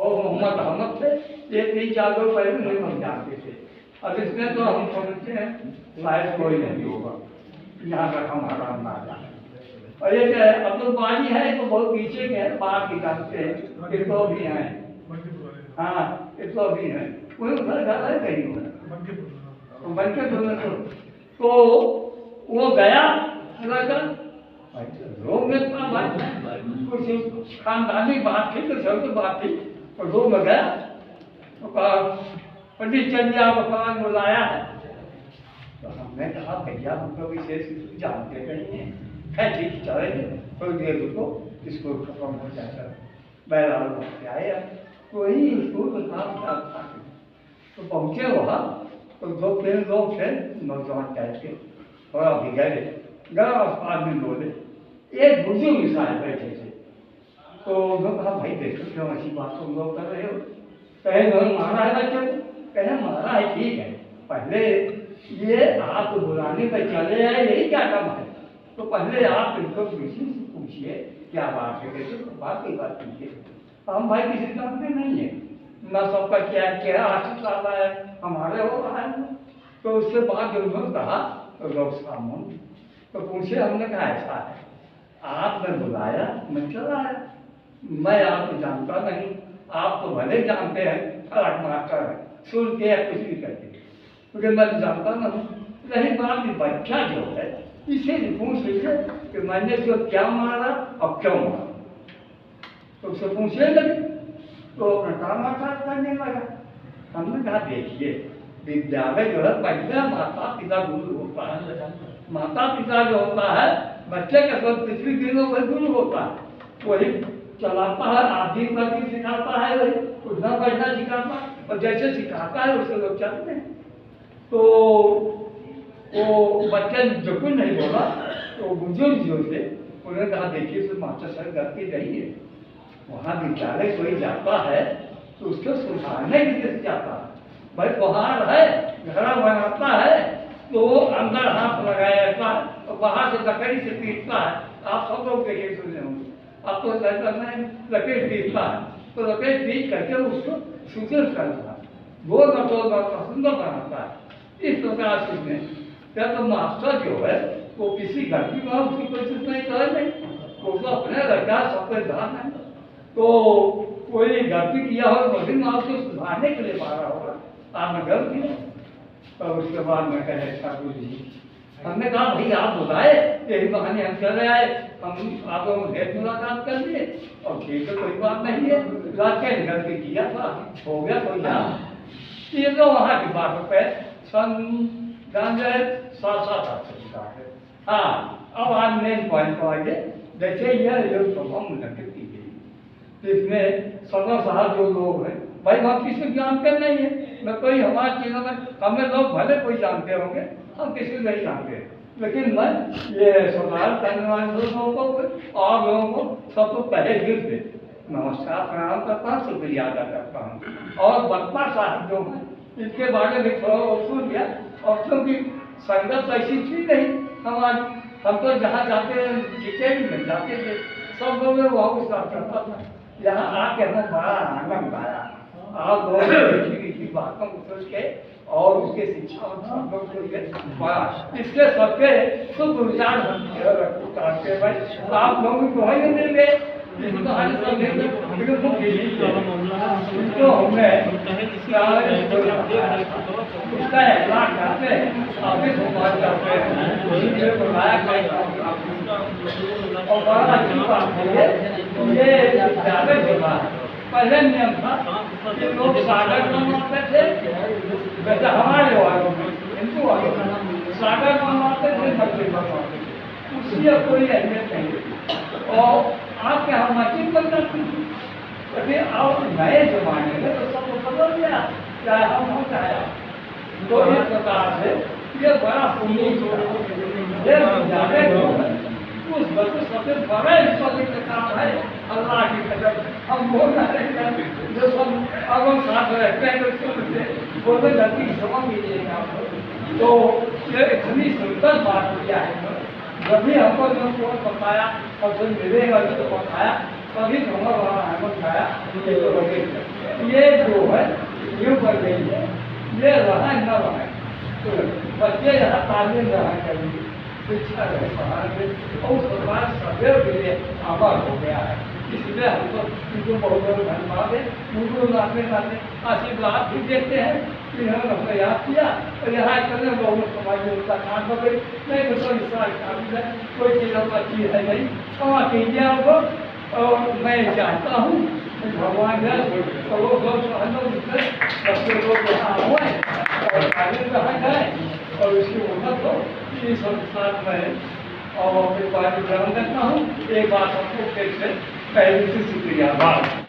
और मोहम्मद अहमद थे, ये 3-4 लोग पहले नहीं हम जानते थे। अब इसमें तो हम समझते हैं शायद कोई नहीं होगा, यहाँ तक हमारा अंदाजा। और एक अब्दुल बारी है तो बहुत पीछे के हैं, बाहर की जानते हैं, एक तो भी हैं, हाँ एक तो भी हैं, कोई उधर ज़्यादा है कहीं बनके तो वो गया रोग में इतना बात है, कुछ खानदानी बात थी, कुछ और बात थी, और रोग में गया तो कहा पंडित चंद आप भगवान बुलाया है। तो हमने कहा भैया हम तो विशेष जानते नहीं हैं, है ठीक चले थोड़ी देर रुको इसको खत्म हो जाएगा। बहरहाल पहुँच आए, तो वही स्कूल का काम था। तो पहुँचे वहाँ तो 2-3 लोग थे नौजवान टाइप के, थोड़ा बिगड़े गरम आदमी बोले, एक बुजुर्ग साहब बैठे थे। तो उन्होंने कहा भाई देखो क्यों ऐसी बात तुम लोग कर रहे हो? कहे मारा है बच्चे को, कहे मारा है ठीक है, पहले ये आप बुलाने पर चले आए यही क्या काम है, तो पहले आप इनको किसी से पूछिए क्या बात है, कैसे तो बात की बात कीजिए। हम भाई किसी काम के नहीं है ना, सबका क्या क्या आशीष आता है हमारे हो रहा है। तो उसके बाद जब उन्होंने कहा तो लोग सामने तो पूछे, हमने कहा ऐसा है आपने बुलाया मैं चला आया, मैं आपको जानता नहीं, आप तो भले जानते हैं अलग मास्टर है, सुन के या कुछ भी करते, क्योंकि मैं जानता नहीं। रही बात बच्चा जो है इसे पूछ लीजिए कि मैंने उसको क्या मारा और क्यों मारा, तो उससे पूछने लगे तो अपना काम आसान करने लगा। हमने कहा देखिए विद्यालय जो है पहले माता पिता गुरु होता है, माता पिता जो होता है बच्चे के सब पिछली दिनों में गुरु होता है, वही चलाता है, आदि प्रति सिखाता है, वही उठना बैठना सिखाता है, और जैसे सिखाता है उससे लोग चलते हैं। तो वो बच्चे जो कुछ नहीं बोला, तो बुजुर्ग जो थे उन्होंने कहा देखिए तो मास्टर साहब गलती नहीं है, वहाँ विद्यालय कोई जाता है तो उसको सुधारने के लिए जाता है, भाई बाहर है घड़ा बनाता है तो वो अंदर हाथ लगाया रहता है और बाहर से लकड़ी से पीटता है। आप सब लोग देखे सुने होंगे, आप तो लकड़ी पीटता है तो लकड़ी पीट करके उसको सुदृढ़ करता है, गोल का सुंदर बनाता है। इस प्रकार से क्या तो मास्टर जो है वो किसी गलती में उसकी कोशिश नहीं करे नहीं, वो तो अपने लड़का सबके ध्यान है, तो कोई गलती किया हो तो भी आपको सुधारने के लिए मारा होगा, आपने गलत किया। तो उसके बाद में कहे ठाकुर जी, हमने कहा भाई आप बुलाए यही बहाने हम चले आए, हम आप लोगों भेद मुलाकात कर लिए और ठीक है कोई बात नहीं है, रात के गलती किया था हो गया कोई बात। ये तो वहाँ की बात पे सन 7 है। हाँ अब आज मेन पॉइंट पर आइए, जैसे यह जो सभा मुनक़िद की गई इसमें सदर साहब जो लोग हैं भाई हम किसी जानते नहीं है, न कोई हमारी चीज़ों में हमें लोग भले कोई जानते होंगे, हम किसी नहीं जानते, लेकिन मैं ये सरदार करने वाले लोगों को और लोगों को सबको पहले दिल से नमस्कार प्रणाम करता हूँ, शुक्रिया अदा करता हूँ। और बप्पा साहब जो हैं इनके बारे में थोड़ा सुन गया, और क्योंकि संगत ऐसी थी नहीं हमारी, हम तो जहाँ जाते जीते भी मिल जाते थे, सब लोग वहाँ उसका करता था। यहाँ आके हमें बड़ा आनंद आया, आप लोगों की बातों को सोच के और उसके शिक्षा और शब्दों को बड़ा इसके सबके शुभ विचार करते भाई आप लोगों को वही मिल गए जिनको हमने उसका ऐलान करते हैं, ऑफिस बात करते हैं और बड़ा अच्छी बात है ये विद्यालय के बाद पहले नियम था कि लोग सागर बनवाते थे, वैसे हमारे वालों में हिंदू वालों में सागर बनवाते थे, मस्जिद बनवाते थे, उसकी अब कोई अहमियत नहीं। और आपके यहाँ मस्जिद बन जाती थी, अभी आप नए जमाने में तो सब बदल गया, चाहे हम हो चाहे आप। तो इस प्रकार से ये बड़ा पुण्य उस बच्चे सबसे बड़ा हिस्सा काम है अल्लाह की कसम, हम बोल रहे हैं जो सब अब हम साथ रहते हैं तो बोलते जाती समझ लीजिएगा। तो ये इतनी सुंदर बात किया है, जब भी हमको जो बताया और जो मिलेगा जो बताया कभी हमारा वहाँ अहमद खाया ये जो है यूँ कर गई है, ये रहा न रहा, तो बच्चे यहाँ तालीम रहा करेंगे, शिक्षा रहे पढ़ाएंगे और सरकार सदैव के लिए आभार हो गया है। इसलिए हमको उनको बहुत बहुत धन्यवाद है। उनको नाते नाते आशीर्वाद भी देते हैं कि इन्होंने हमने याद किया और यहाँ करने बहुत समाज में उनका काम हो गई। नहीं तो कोई काम है, कोई चीज़ों का चीज़ है नहीं, क्षमा कीजिए आपको। और मैं चाहता हूँ भगवान है तो वो लोग बच्चे लोग यहाँ हुए और आगे रहा जाए और उसकी उन्नत हो इस संस्थान में। और अपने बारे में ग्रहण करता हूँ। एक बात आपको फिर से पहले से शुक्रिया।